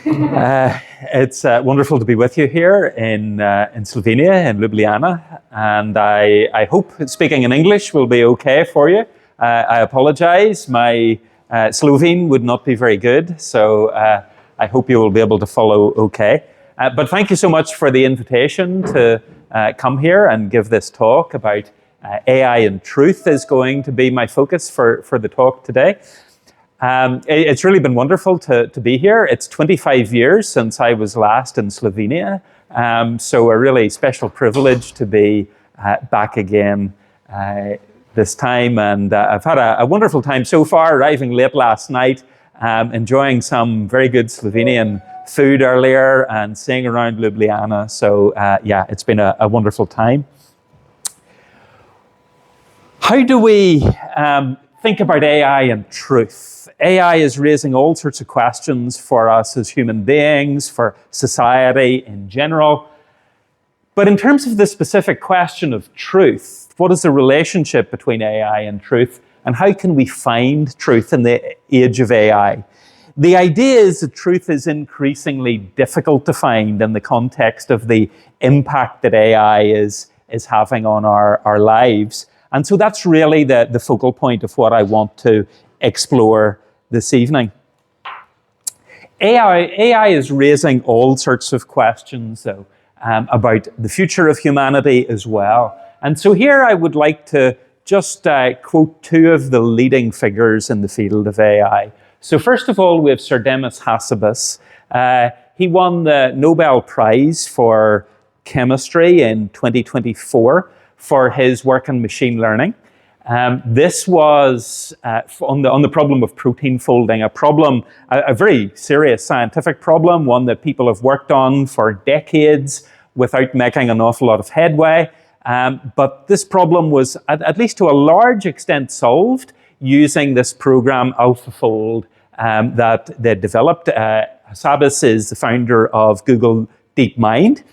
It's wonderful to be with you here in Slovenia, in Ljubljana, and I hope speaking in English will be okay for you. I apologize, my Slovene would not be very good, so I hope you will be able to follow okay. But thank you so much for the invitation to come here and give this talk about AI and truth is going to be my focus for the talk today. It's really been wonderful to be here. It's 25 years since I was last in Slovenia, so a really special privilege to be back again this time. And I've had a wonderful time so far, arriving late last night, enjoying some very good Slovenian food earlier and seeing around Ljubljana. So yeah, it's been a wonderful time. How do we think about AI and truth? AI is raising all sorts of questions for us as human beings, for society in general. But in terms of the specific question of truth, what is the relationship between AI and truth, and how can we find truth in the age of AI? The idea is that truth is increasingly difficult to find in the context of the impact that AI is having on our lives. And so that's really the focal point of what I want to explore this evening. AI is raising all sorts of questions, though, about the future of humanity as well. And so here I would like to just quote two of the leading figures in the field of AI. So first of all, we have Sir Demis Hassabis. He won the Nobel Prize for Chemistry in 2024 for his work in machine learning. This was on the problem of protein folding, a very serious scientific problem, one that people have worked on for decades without making an awful lot of headway. But this problem was, at least to a large extent, solved using this program AlphaFold that they developed. Hassabis is the founder of Google DeepMind.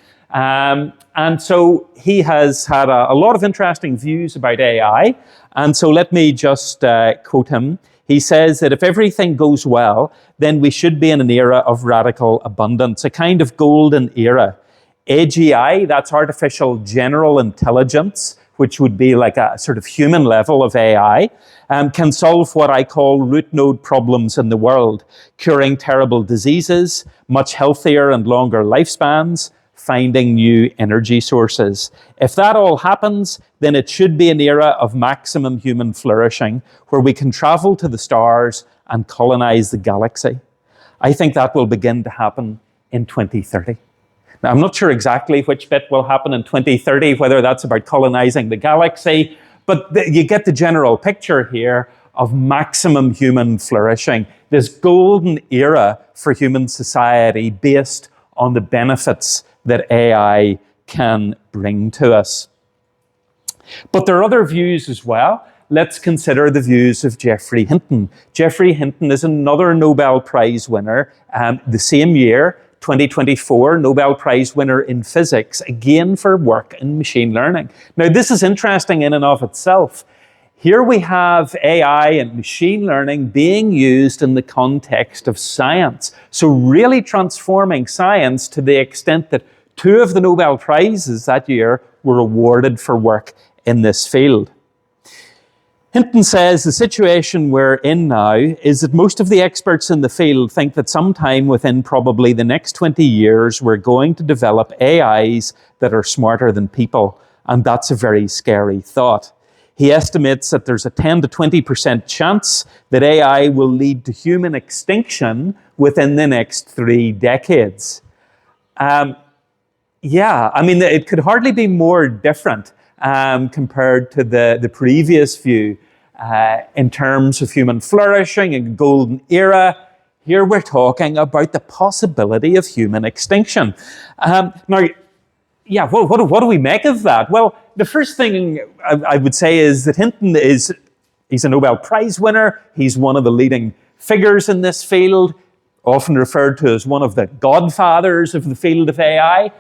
And so he has had a lot of interesting views about AI. And so let me just quote him. He says that if everything goes well, then we should be in an era of radical abundance, a kind of golden era. AGI, that's artificial general intelligence, which would be like a sort of human level of AI, can solve what I call root node problems in the world, curing terrible diseases, much healthier and longer lifespans, finding new energy sources. If that all happens, then it should be an era of maximum human flourishing, where we can travel to the stars and colonize the galaxy. I think that will begin to happen in 2030. Now, I'm not sure exactly which bit will happen in 2030, whether that's about colonizing the galaxy, but you get the general picture here of maximum human flourishing, this golden era for human society based on the benefits that AI can bring to us. But there are other views as well. Let's consider the views of Geoffrey Hinton. Geoffrey Hinton is another Nobel Prize winner, the same year, 2024, Nobel Prize winner in physics, again for work in machine learning. Now, this is interesting in and of itself. Here we have AI and machine learning being used in the context of science. So really transforming science to the extent that two of the Nobel Prizes that year were awarded for work in this field. Hinton says the situation we're in now is that most of the experts in the field think that sometime within probably the next 20 years, we're going to develop AIs that are smarter than people. And that's a very scary thought. He estimates that there's a 10 to 20% chance that AI will lead to human extinction within the next 3 decades. Yeah, I mean, it could hardly be more different compared to the previous view in terms of human flourishing and golden era. Here we're talking about the possibility of human extinction. Now, yeah, what do we make of that? Well, the first thing I would say is that Hinton he's a Nobel Prize winner. He's one of the leading figures in this field, often referred to as one of the godfathers of the field of AI.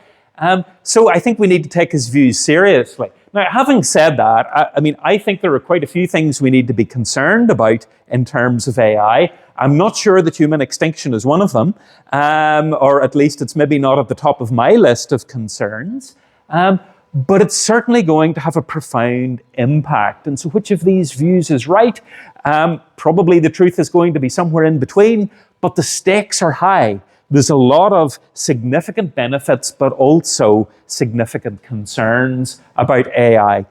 So I think we need to take his views seriously. Now, having said that, I mean, I think there are quite a few things we need to be concerned about in terms of AI. I'm not sure that human extinction is one of them, or at least it's maybe not at the top of my list of concerns. But it's certainly going to have a profound impact. And so which of these views is right? Probably the truth is going to be somewhere in between, but the stakes are high. There's a lot of significant benefits, but also significant concerns about AI.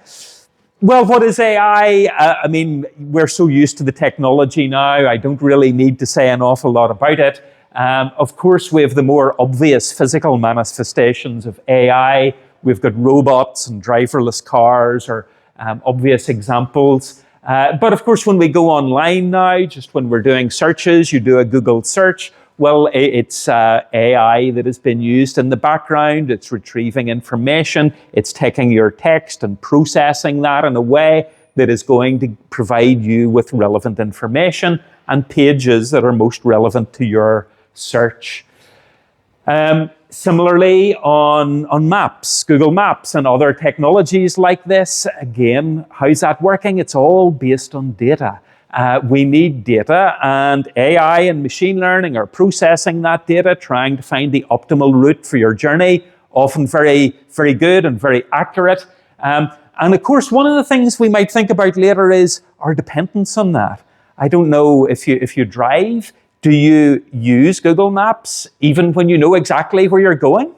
Well, what is AI? I mean, we're so used to the technology now, I don't really need to say an awful lot about it. Of course, we have the more obvious physical manifestations of AI. We've got robots and driverless cars are obvious examples. But of course, when we go online now, just when we're doing searches, you do a Google search, well, it's AI that has been used in the background. It's retrieving information. It's taking your text and processing that in a way that is going to provide you with relevant information and pages that are most relevant to your search. Similarly, on maps, Google Maps and other technologies like this, again, how's that working? It's all based on data. We need data, and AI and machine learning are processing that data, trying to find the optimal route for your journey, often very, very good and very accurate. And of course, one of the things we might think about later is our dependence on that. I don't know if you drive, do you use Google Maps even when you know exactly where you're going?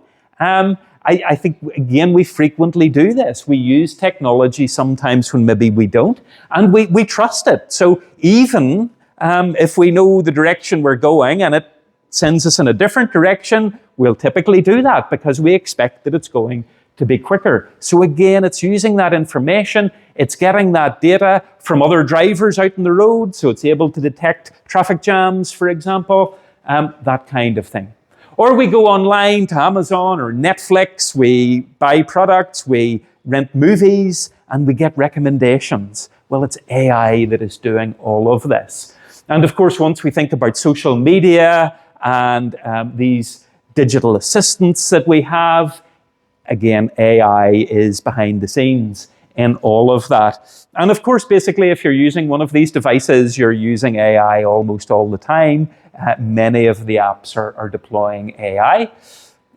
I think, again, we frequently do this. We use technology sometimes when maybe we don't, and we trust it. So even if we know the direction we're going and it sends us in a different direction, we'll typically do that because we expect that it's going to be quicker. So again, it's using that information, it's getting that data from other drivers out on the road, so it's able to detect traffic jams, for example, that kind of thing. Or we go online to Amazon or Netflix, we buy products, we rent movies, and we get recommendations. Well, it's AI that is doing all of this. And of course, once we think about social media and these digital assistants that we have, again, AI is behind the scenes in all of that. And of course, basically, if you're using one of these devices, you're using AI almost all the time. Many of the apps are deploying AI.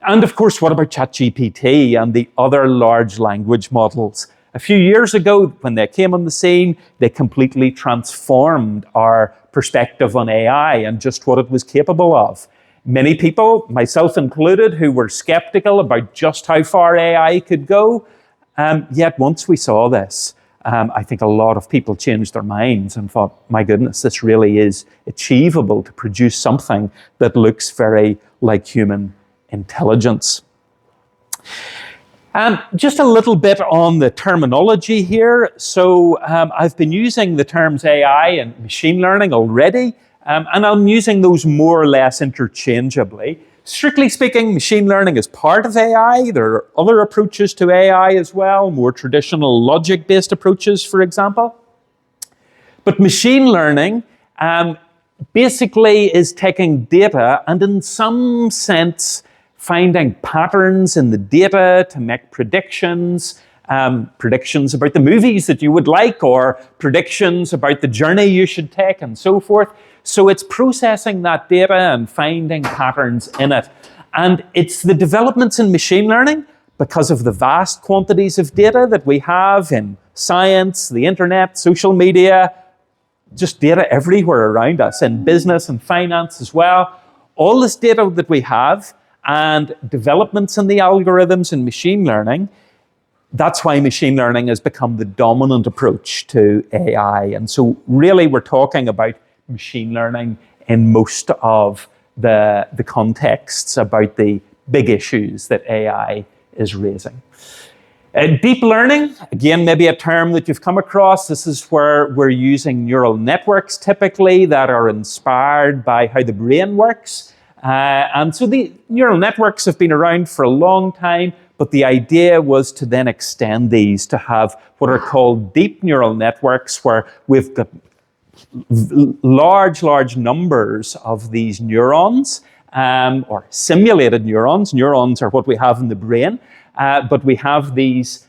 And of course, what about ChatGPT and the other large language models? A few years ago, when they came on the scene, they completely transformed our perspective on AI and just what it was capable of. Many people, myself included, who were skeptical about just how far AI could go, yet once we saw this, I think a lot of people changed their minds and thought, my goodness, this really is achievable to produce something that looks very like human intelligence. Just a little bit on the terminology here. So I've been using the terms AI and machine learning already, and I'm using those more or less interchangeably. Strictly speaking, machine learning is part of AI. There are other approaches to AI as well, more traditional logic-based approaches, for example. But machine learning basically is taking data and in some sense finding patterns in the data to make predictions, predictions about the movies that you would like or predictions about the journey you should take and so forth. So it's processing that data and finding patterns in it. And it's the developments in machine learning because of the vast quantities of data that we have in science, the internet, social media, just data everywhere around us, in business and finance as well. All this data that we have and developments in the algorithms in machine learning, that's why machine learning has become the dominant approach to AI. And so really we're talking about machine learning in most of the contexts about the big issues that AI is raising. Deep learning, again, maybe a term that you've come across. This is where we're using neural networks typically that are inspired by how the brain works. And so the neural networks have been around for a long time, but the idea was to then extend these to have what are called deep neural networks, where we've got large numbers of these neurons, or simulated neurons. Neurons are what we have in the brain, but we have these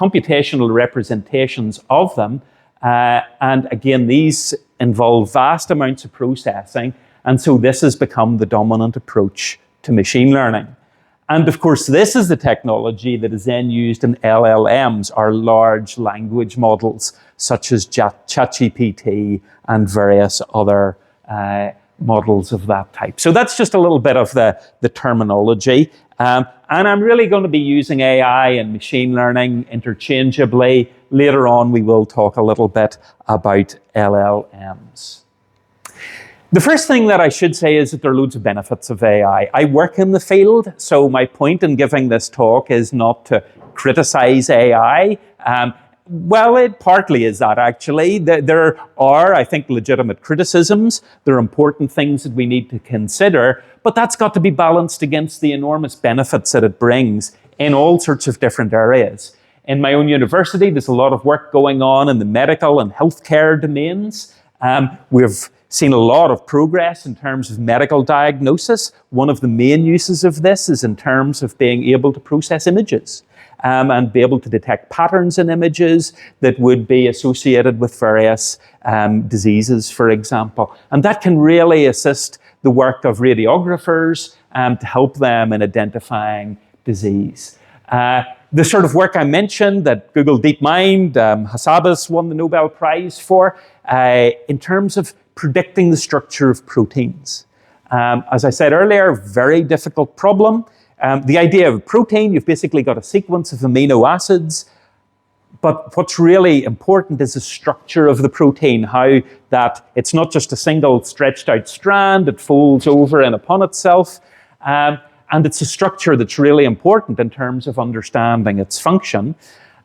computational representations of them. And again, these involve vast amounts of processing. And so this has become the dominant approach to machine learning. And of course, this is the technology that is then used in LLMs, or large language models, such as ChatGPT and various other models of that type. So that's just a little bit of the terminology. And I'm really going to be using AI and machine learning interchangeably. Later on, we will talk a little bit about LLMs. The first thing that I should say is that there are loads of benefits of AI. I work in the field, so my point in giving this talk is not to criticize AI. Well, it partly is that, actually. There are, I think, legitimate criticisms. There are important things that we need to consider, but that's got to be balanced against the enormous benefits that it brings in all sorts of different areas. In my own university, there's a lot of work going on in the medical and healthcare domains. We've seen a lot of progress in terms of medical diagnosis. One of the main uses of this is in terms of being able to process images and be able to detect patterns in images that would be associated with various diseases, for example. And that can really assist the work of radiographers to help them in identifying disease. The sort of work I mentioned that Google DeepMind, Hassabis won the Nobel Prize for, in terms of predicting the structure of proteins. As I said earlier, very difficult problem. The idea of a protein, you've basically got a sequence of amino acids, but what's really important is the structure of the protein, how that it's not just a single stretched out strand, it folds over and upon itself. And it's a structure that's really important in terms of understanding its function.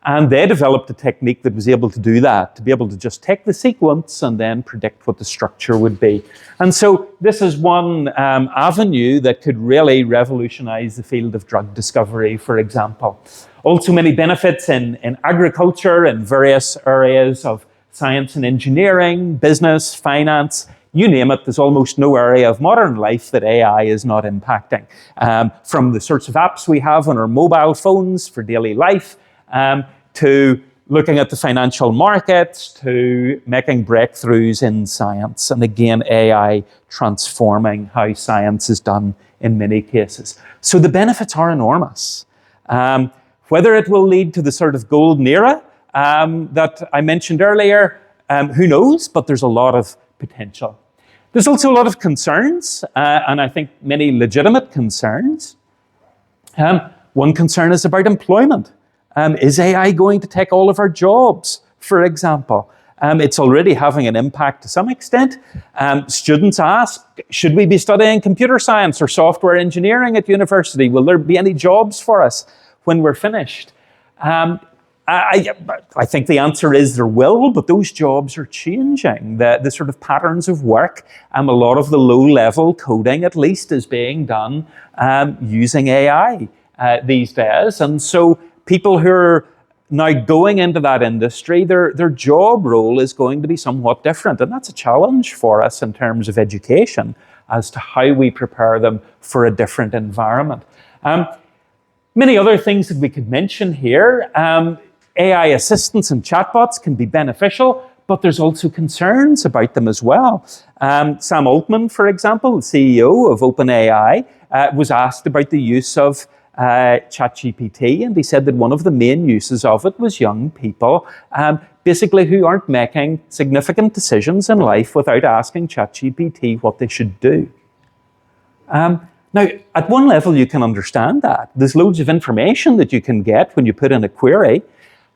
And they developed a technique that was able to do that, to be able to just take the sequence and then predict what the structure would be. And so this is one avenue that could really revolutionize the field of drug discovery, for example. Also many benefits in agriculture and various areas of science and engineering, business, finance. You name it, there's almost no area of modern life that AI is not impacting. From the sorts of apps we have on our mobile phones for daily life, to looking at the financial markets, to making breakthroughs in science. And again, AI transforming how science is done in many cases. So the benefits are enormous. Whether it will lead to the sort of golden era that I mentioned earlier, who knows, but there's a lot of potential. There's also a lot of concerns, and I think many legitimate concerns. One concern is about employment. Is AI going to take all of our jobs, for example? It's already having an impact to some extent. Students ask, should we be studying computer science or software engineering at university? Will there be any jobs for us when we're finished? I think the answer is there will, but those jobs are changing. The sort of patterns of work, a lot of the low-level coding at least is being done using AI these days. And so people who are now going into that industry, their job role is going to be somewhat different. And that's a challenge for us in terms of education as to how we prepare them for a different environment. Many other things that we could mention here. AI assistants and chatbots can be beneficial, but there's also concerns about them as well. Sam Altman, for example, the CEO of OpenAI, was asked about the use of ChatGPT, and he said that one of the main uses of it was young people, basically who aren't making significant decisions in life without asking ChatGPT what they should do. Now, at one level, you can understand that. There's loads of information that you can get when you put in a query.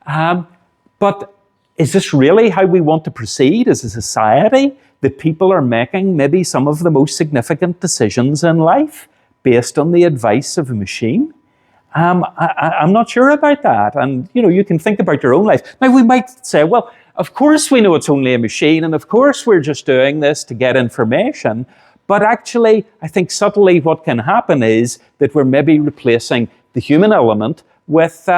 But is this really how we want to proceed as a society, that people are making maybe some of the most significant decisions in life based on the advice of a machine? I'm not sure about that. And, you can think about your own life. Now, we might say, well, of course we know it's only a machine, and of course we're just doing this to get information. But actually, I think subtly what can happen is that we're maybe replacing the human element with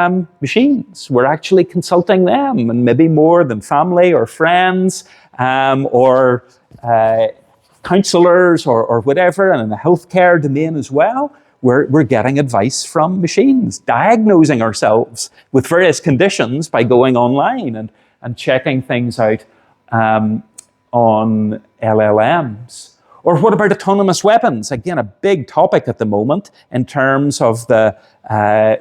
machines. We're actually consulting them, and maybe more than family or friends or counselors or whatever, and in the healthcare domain as well. we're getting advice from machines, diagnosing ourselves with various conditions by going online and checking things out on LLMs. Or what about autonomous weapons? Again, a big topic at the moment in terms of the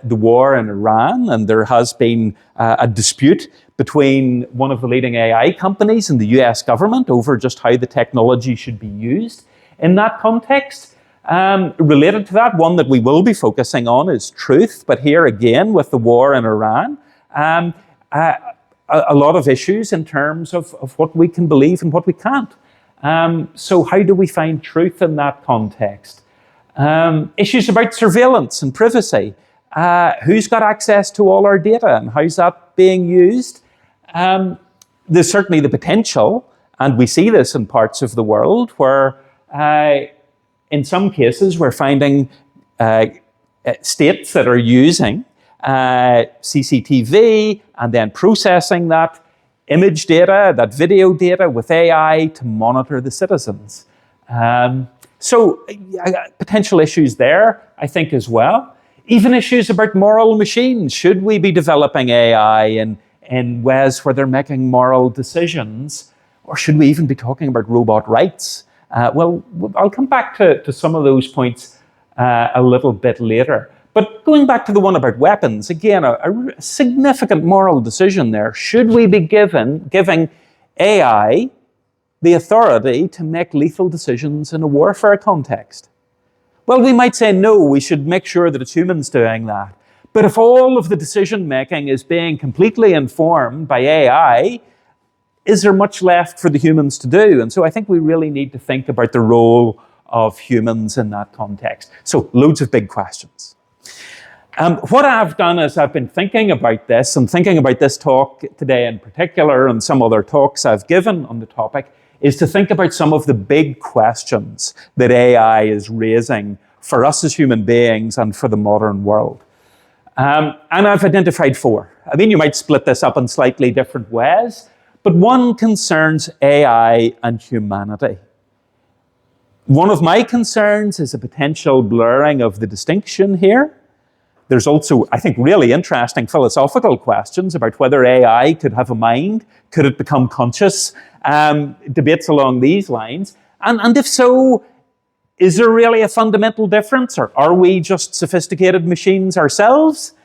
war in Iran, and there has been a dispute between one of the leading AI companies and the US government over just how the technology should be used in that context. Related to that, one that we will be focusing on is truth, but here again with the war in Iran, a lot of issues in terms of what we can believe and what we can't. So how do we find truth in that context? Issues about surveillance and privacy. Who's got access to all our data and how's that being used? There's certainly the potential, and we see this in parts of the world where in some cases we're finding states that are using CCTV and then processing that image data, that video data with AI to monitor the citizens. So potential issues there, I think, as well. Even issues about moral machines. Should we be developing AI in ways where they're making moral decisions? Or should we even be talking about robot rights? Well, I'll come back to some of those points a little bit later. But going back to the one about weapons, again, a significant moral decision there. Should we be giving AI the authority to make lethal decisions in a warfare context? Well, we might say no, we should make sure that it's humans doing that. But if all of the decision making is being completely informed by AI, is there much left for the humans to do? And so I think we really need to think about the role of humans in that context. So loads of big questions. What I've done is I've been thinking about this and thinking about this talk today in particular and some other talks I've given on the topic is to think about some of the big questions that AI is raising for us as human beings and for the modern world. And I've identified 4. I mean, you might split this up in slightly different ways, but one concerns AI and humanity. One of my concerns is a potential blurring of the distinction here. There's also, I think, really interesting philosophical questions about whether AI could have a mind, could it become conscious, debates along these lines. And if so, is there really a fundamental difference, or are we just sophisticated machines ourselves?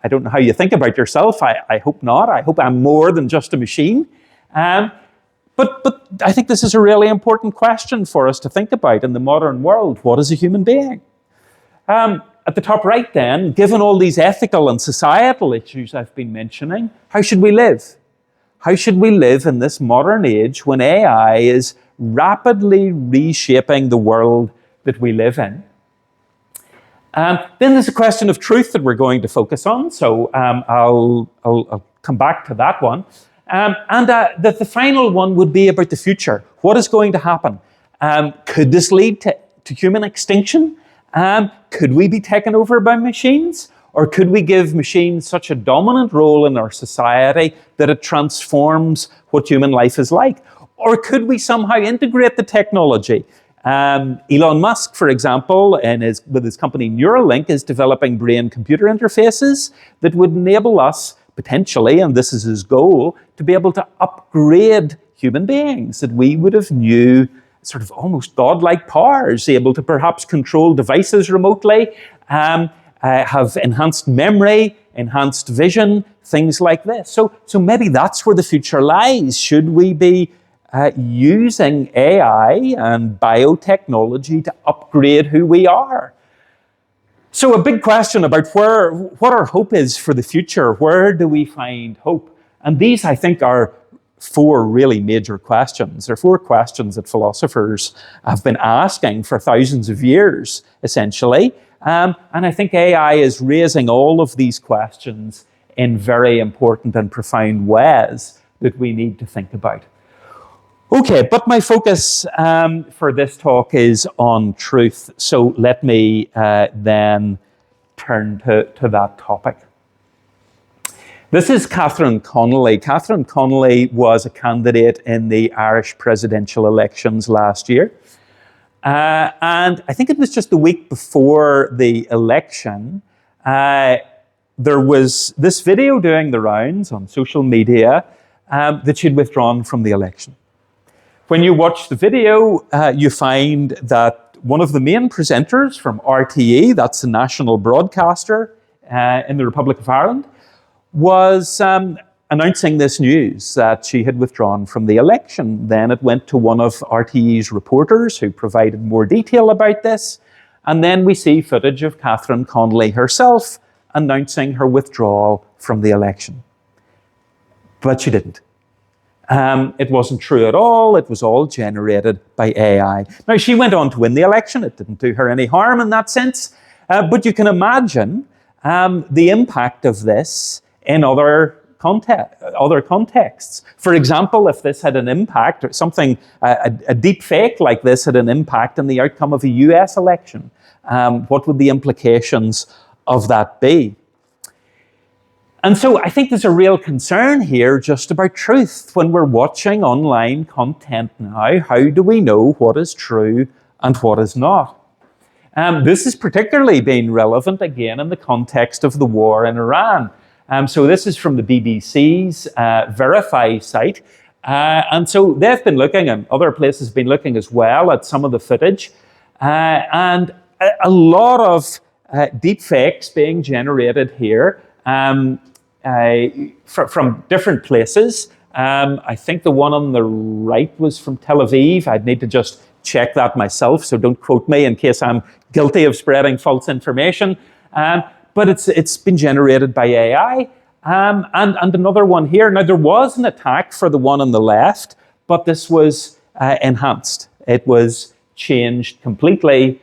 I don't know how you think about yourself. I hope not. I hope I'm more than just a machine. But I think this is a really important question for us to think about in the modern world. What is a human being? At the top right then, given all these ethical and societal issues I've been mentioning, how should we live? How should we live in this modern age when AI is rapidly reshaping the world that we live in? Then there's a question of truth that we're going to focus on, so I'll come back to that one. The final one would be about the future. What is going to happen? Could this lead to human extinction? Could we be taken over by machines? Or could we give machines such a dominant role in our society that it transforms what human life is like? Or could we somehow integrate the technology? Elon Musk, for example, with his company Neuralink, is developing brain-computer interfaces that would enable us, potentially, and this is his goal, to be able to upgrade human beings, that we would have new sort of almost godlike powers, able to perhaps control devices remotely, have enhanced memory, enhanced vision, things like this. So maybe that's where the future lies. Should we be using AI and biotechnology to upgrade who we are? So a big question about what our hope is for the future. Where do we find hope? And these, I think, are 4 really major questions. They're 4 questions that philosophers have been asking for thousands of years, essentially. And I think AI is raising all of these questions in very important and profound ways that we need to think about. Okay, but my focus for this talk is on truth. So let me then turn to that topic. This is Catherine Connolly. Catherine Connolly was a candidate in the Irish presidential elections last year. And I think it was just the week before the election, there was this video doing the rounds on social media that she'd withdrawn from the election. When you watch the video, you find that one of the main presenters from RTE, that's the national broadcaster in the Republic of Ireland, was announcing this news that she had withdrawn from the election. Then it went to one of RTE's reporters who provided more detail about this. And then we see footage of Catherine Connolly herself announcing her withdrawal from the election. But she didn't. It wasn't true at all. It was all generated by AI. Now, she went on to win the election. It didn't do her any harm in that sense. But you can imagine the impact of this in other contexts. For example, if this had an impact, or something, a deep fake like this had an impact on the outcome of a US election, what would the implications of that be? And so I think there's a real concern here just about truth. When we're watching online content now, how do we know what is true and what is not? This has particularly been relevant, again, in the context of the war in Iran. So this is from the BBC's Verify site. And so they've been looking, and other places have been looking as well, at some of the footage. And a lot of deep fakes being generated here from different places. I think the one on the right was from Tel Aviv. I'd need to just check that myself, so don't quote me in case I'm guilty of spreading false information. But it's been generated by AI. And another one here. Now, there was an attack for the one on the left, but this was enhanced. It was changed completely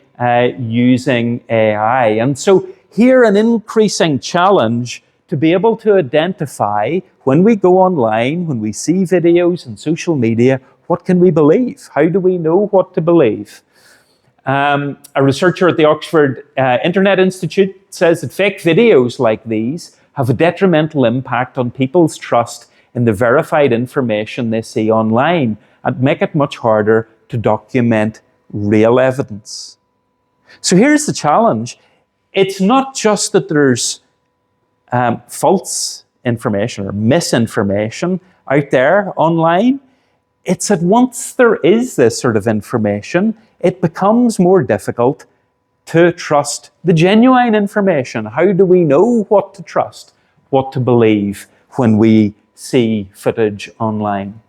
using AI. And so here, an increasing challenge to be able to identify when we go online, when we see videos and social media, what can we believe? How do we know what to believe? A researcher at the Oxford Internet Institute says that fake videos like these have a detrimental impact on people's trust in the verified information they see online and make it much harder to document real evidence. So here's the challenge. It's not just that there's false information or misinformation out there online. It's that once there is this sort of information, it becomes more difficult to trust the genuine information. How do we know what to trust, what to believe when we see footage online?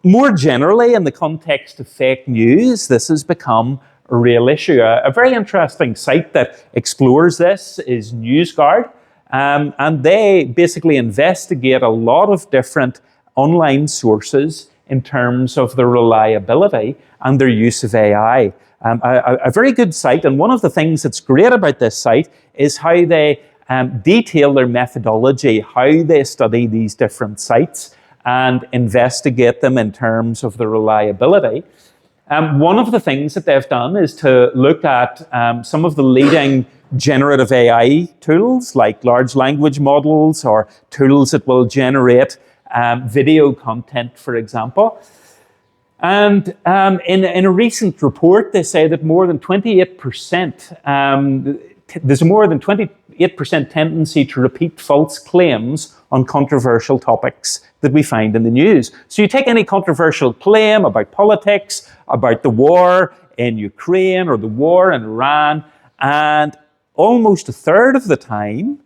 More generally, in the context of fake news, this has become a real issue. A very interesting site that explores this is NewsGuard, and they basically investigate a lot of different online sources in terms of the reliability and their use of AI. A very good site, and one of the things that's great about this site is how they detail their methodology, how they study these different sites and investigate them in terms of the reliability. One of the things that they've done is to look at some of the leading generative AI tools, like large language models or tools that will generate video content, for example. And in a recent report, they say that more than 28%, there's a more than 28% tendency to repeat false claims on controversial topics that we find in the news. So you take any controversial claim about politics, about the war in Ukraine or the war in Iran, and almost a third of the time,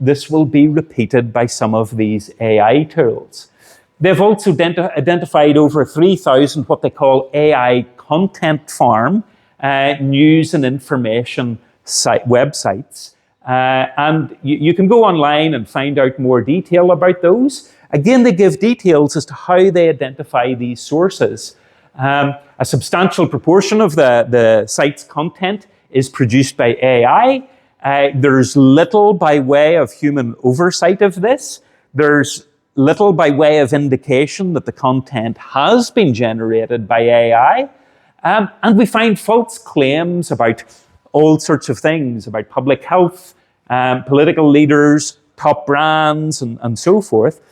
this will be repeated by some of these AI tools. They've also identified over 3,000 what they call AI content farm news and information websites. And you can go online and find out more detail about those. Again, they give details as to how they identify these sources. A substantial proportion of the site's content is produced by AI. There's little by way of human oversight of this. There's little by way of indication that the content has been generated by AI. And we find false claims about all sorts of things, about public health, political leaders, top brands, and so forth.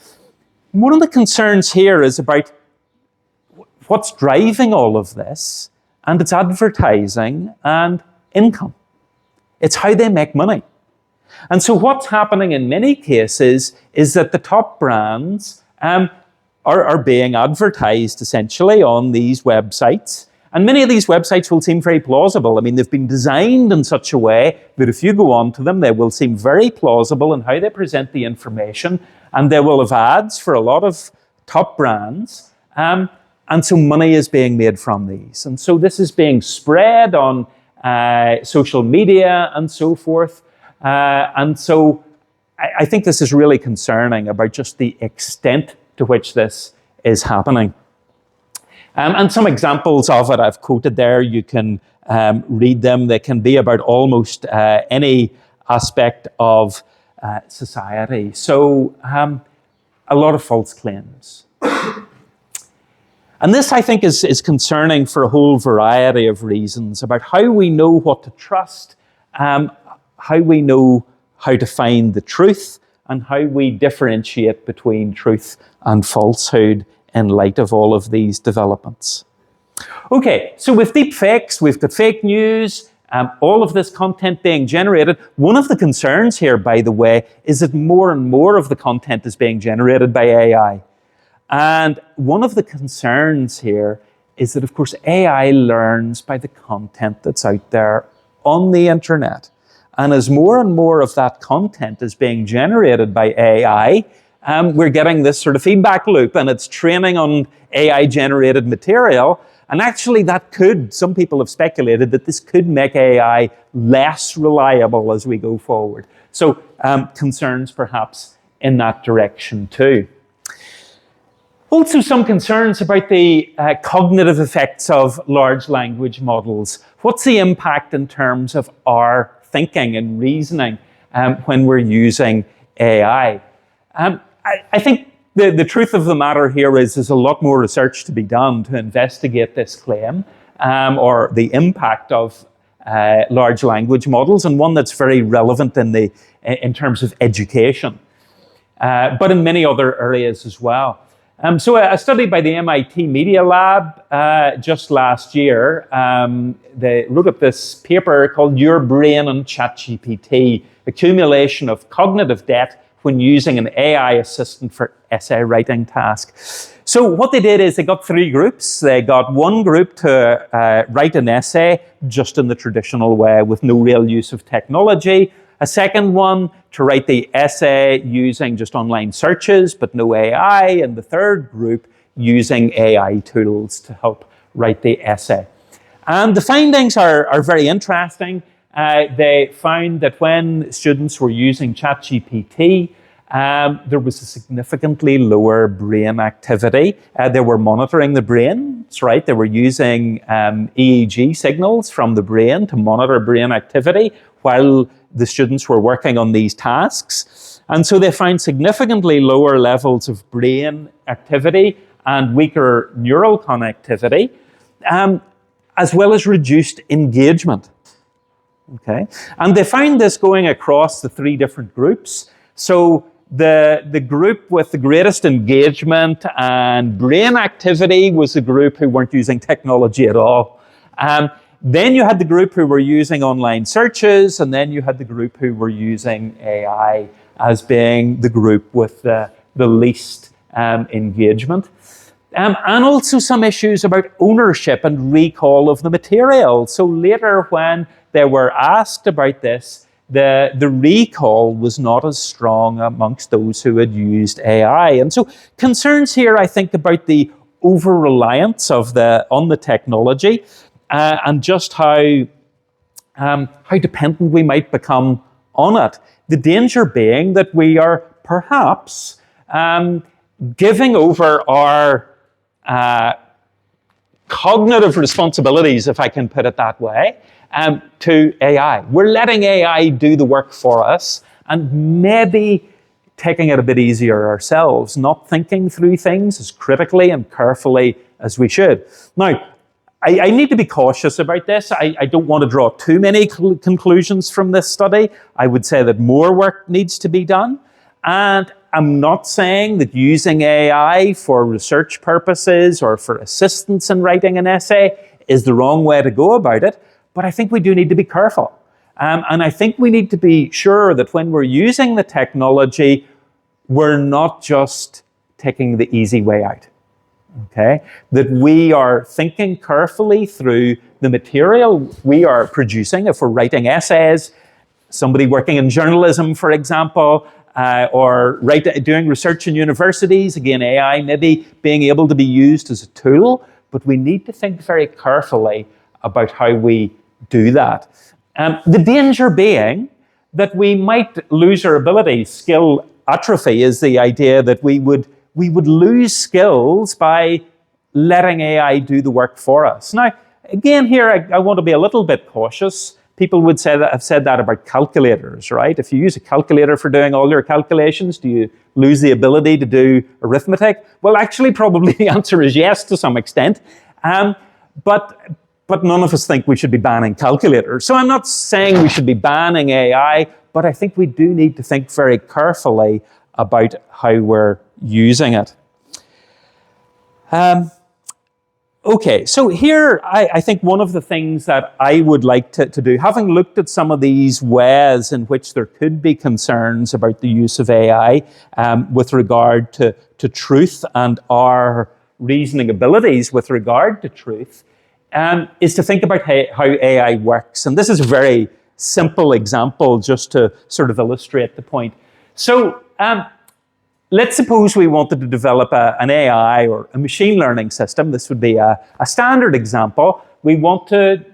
One of the concerns here is about what's driving all of this, and it's advertising and income. It's how they make money. And so what's happening in many cases is that the top brands are being advertised essentially on these websites. And many of these websites will seem very plausible. I mean, they've been designed in such a way that if you go on to them, they will seem very plausible in how they present the information, and they will have ads for a lot of top brands. And so money is being made from these. And so this is being spread on social media and so forth. And so I think this is really concerning about just the extent to which this is happening. And some examples of it I've quoted there. You can read them. They can be about almost any aspect of society. So a lot of false claims. And this, I think, is concerning for a whole variety of reasons about how we know what to trust, how we know how to find the truth, and how we differentiate between truth and falsehood in light of all of these developments. Okay, so with deep fakes, we've got fake news, all of this content being generated. One of the concerns here, by the way, is that more and more of the content is being generated by AI. And one of the concerns here is that, of course, AI learns by the content that's out there on the internet. And as more and more of that content is being generated by AI, we're getting this sort of feedback loop, and it's training on AI-generated material. And actually that could, some people have speculated that this could make AI less reliable as we go forward. So concerns perhaps in that direction too. Also some concerns about the cognitive effects of large language models. What's the impact in terms of our thinking and reasoning when we're using AI? I think the truth of the matter here is there's a lot more research to be done to investigate this claim or the impact of large language models, and one that's very relevant in terms of education, but in many other areas as well. So a study by the MIT Media Lab just last year, they wrote up this paper called Your Brain and ChatGPT, Accumulation of Cognitive Debt when Using an AI Assistant for Essay Writing Tasks. So what they did is they got three groups. They got one group to write an essay just in the traditional way with no real use of technology. A second one to write the essay using just online searches, but no AI. And the third group using AI tools to help write the essay. And the findings are very interesting. They found that when students were using ChatGPT, there was a significantly lower brain activity. They were monitoring the brain, that's right. They were using EEG signals from the brain to monitor brain activity while the students were working on these tasks. And so they found significantly lower levels of brain activity and weaker neural connectivity, as well as reduced engagement. Okay, and they found this going across the three different groups. So the group with the greatest engagement and brain activity was the group who weren't using technology at all. Then you had the group who were using online searches, and then you had the group who were using AI as being the group with the least engagement. And also some issues about ownership and recall of the material. So later when they were asked about this, the recall was not as strong amongst those who had used AI. And so concerns here, I think, about the over-reliance on the technology and just how dependent we might become on it. The danger being that we are perhaps giving over our cognitive responsibilities, if I can put it that way, to AI. We're letting AI do the work for us and maybe taking it a bit easier ourselves, not thinking through things as critically and carefully as we should. Now, I need to be cautious about this. I don't want to draw too many conclusions from this study. I would say that more work needs to be done. And I'm not saying that using AI for research purposes or for assistance in writing an essay is the wrong way to go about it, but I think we do need to be careful. And I think we need to be sure that when we're using the technology, we're not just taking the easy way out, okay? That we are thinking carefully through the material we are producing. If we're writing essays, somebody working in journalism, for example, or doing research in universities, again, AI maybe being able to be used as a tool, but we need to think very carefully about how we do that. The danger being that we might lose our ability. Skill atrophy is the idea that we would lose skills by letting AI do the work for us. Now, again, here I want to be a little bit cautious. People would say that, have said that about calculators, right? If you use a calculator for doing all your calculations, do you lose the ability to do arithmetic? Well, actually, probably the answer is yes to some extent. But none of us think we should be banning calculators. So I'm not saying we should be banning AI, but I think we do need to think very carefully about how we're using it. Okay, so here I think one of the things that I would like to do, having looked at some of these ways in which there could be concerns about the use of AI with regard to truth and our reasoning abilities with regard to truth, is to think about how AI works. And this is a very simple example just to sort of illustrate the point. So let's suppose we wanted to develop an AI or a machine learning system. This would be a standard example. We want to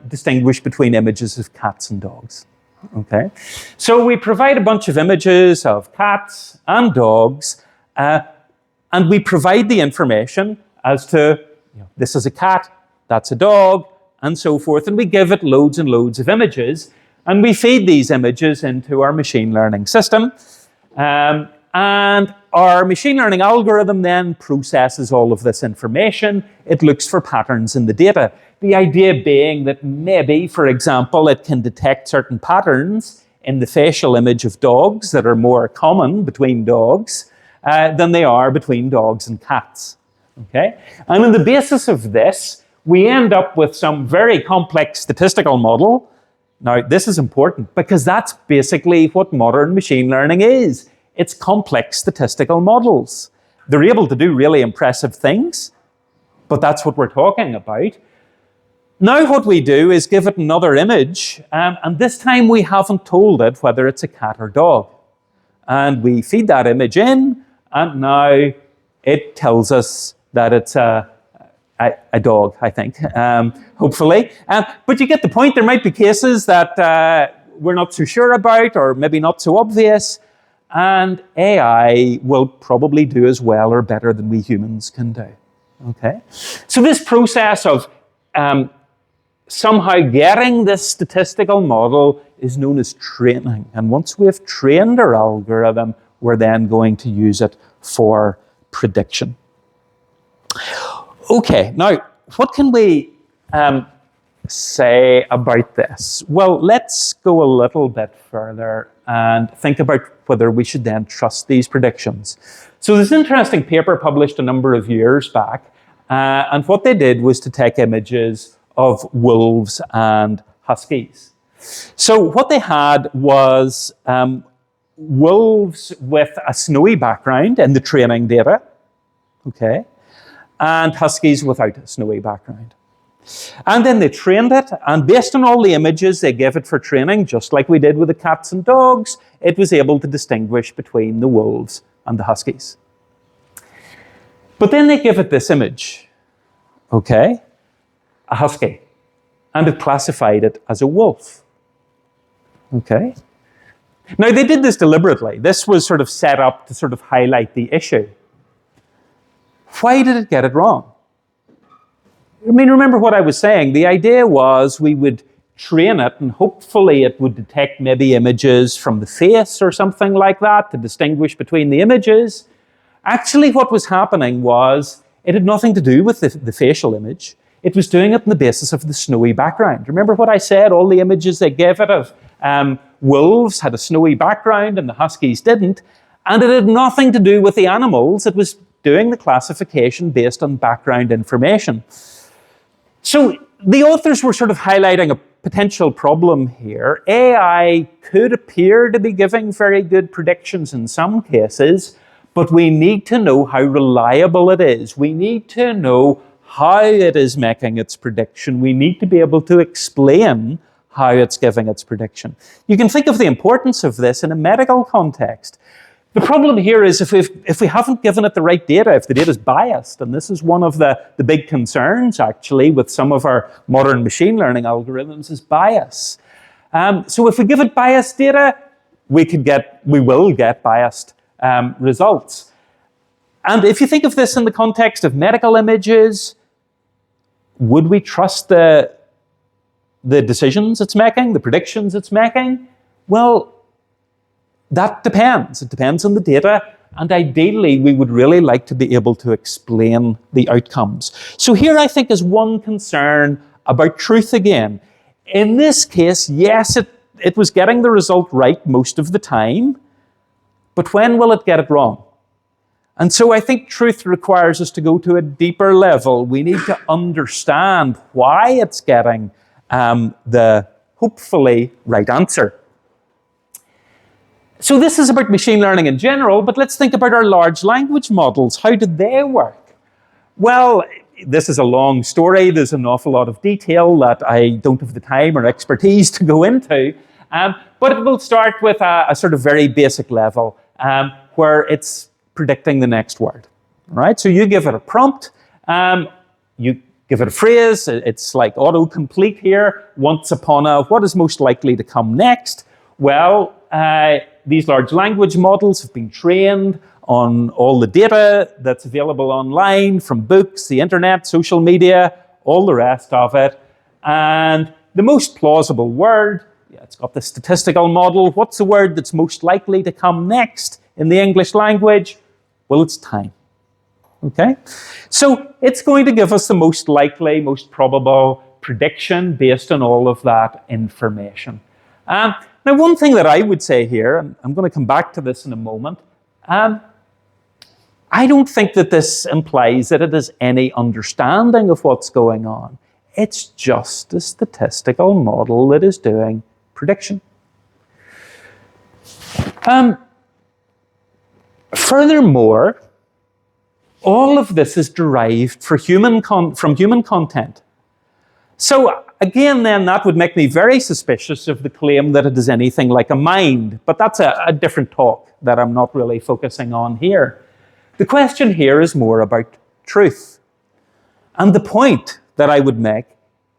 distinguish between images of cats and dogs. Okay, so we provide a bunch of images of cats and dogs, and we provide the information as to, this is a cat, that's a dog, and so forth, and we give it loads and loads of images, and we feed these images into our machine learning system, and our machine learning algorithm then processes all of this information. It looks for patterns in the data. The idea being that maybe, for example, it can detect certain patterns in the facial image of dogs that are more common between dogs than they are between dogs and cats. Okay? And on the basis of this, we end up with some very complex statistical model. Now, this is important because that's basically what modern machine learning is. It's complex statistical models. They're able to do really impressive things, but that's what we're talking about. Now what we do is give it another image, and this time we haven't told it whether it's a cat or dog. And we feed that image in, and now it tells us that it's a dog, I think, hopefully. But you get the point. There might be cases that we're not so sure about, or maybe not so obvious, and AI will probably do as well or better than we humans can do. Okay? So this process of somehow getting this statistical model is known as training. And once we've trained our algorithm, we're then going to use it for prediction. Okay, now, what can we say about this? Well, let's go a little bit further and think about whether we should then trust these predictions. So there's an interesting paper published a number of years back, and what they did was to take images of wolves and huskies. So what they had was wolves with a snowy background in the training data, okay, and huskies without a snowy background. And then they trained it, and based on all the images they gave it for training, just like we did with the cats and dogs, it was able to distinguish between the wolves and the huskies. But then they give it this image, okay, a husky, and it classified it as a wolf, okay? Now, they did this deliberately. This was sort of set up to sort of highlight the issue. Why did it get it wrong? I mean, remember what I was saying. The idea was we would train it and hopefully it would detect maybe images from the face or something like that to distinguish between the images. Actually, what was happening was it had nothing to do with the facial image. It was doing it on the basis of the snowy background. Remember what I said? All the images they gave it of wolves had a snowy background and the huskies didn't. And it had nothing to do with the animals. It was doing the classification based on background information. So the authors were sort of highlighting a potential problem here. AI could appear to be giving very good predictions in some cases, but we need to know how reliable it is. We need to know how it is making its prediction. We need to be able to explain how it's giving its prediction. You can think of the importance of this in a medical context. The problem here is if we haven't given it the right data, if the data is biased, and this is one of the big concerns actually with some of our modern machine learning algorithms is bias. So if we give it biased data, we will get biased results. And if you think of this in the context of medical images, would we trust the decisions it's making, the predictions it's making? Well, that depends. It depends on the data, and ideally we would really like to be able to explain the outcomes. So here I think is one concern about truth again. In this case, yes, it was getting the result right most of the time, but when will it get it wrong? And so I think truth requires us to go to a deeper level. We need to understand why it's getting the hopefully right answer. So this is about machine learning in general, but let's think about our large language models. How did they work? Well, this is a long story. There's an awful lot of detail that I don't have the time or expertise to go into. But it will start with a sort of very basic level where it's predicting the next word. Right? So you give it a prompt, you give it a phrase, it's like autocomplete here, once upon a, what is most likely to come next? Well, these large language models have been trained on all the data that's available online from books, the internet, social media, all the rest of it. And the most plausible word, it's got the statistical model. What's the word that's most likely to come next in the English language? Well, it's time. Okay? So it's going to give us the most likely, most probable prediction based on all of that information. Now, one thing that I would say here, and I'm going to come back to this in a moment, I don't think that this implies that it has any understanding of what's going on. It's just a statistical model that is doing prediction. Furthermore, all of this is derived from human content. So again, then, that would make me very suspicious of the claim that it is anything like a mind. But that's a different talk that I'm not really focusing on here. The question here is more about truth. And the point that I would make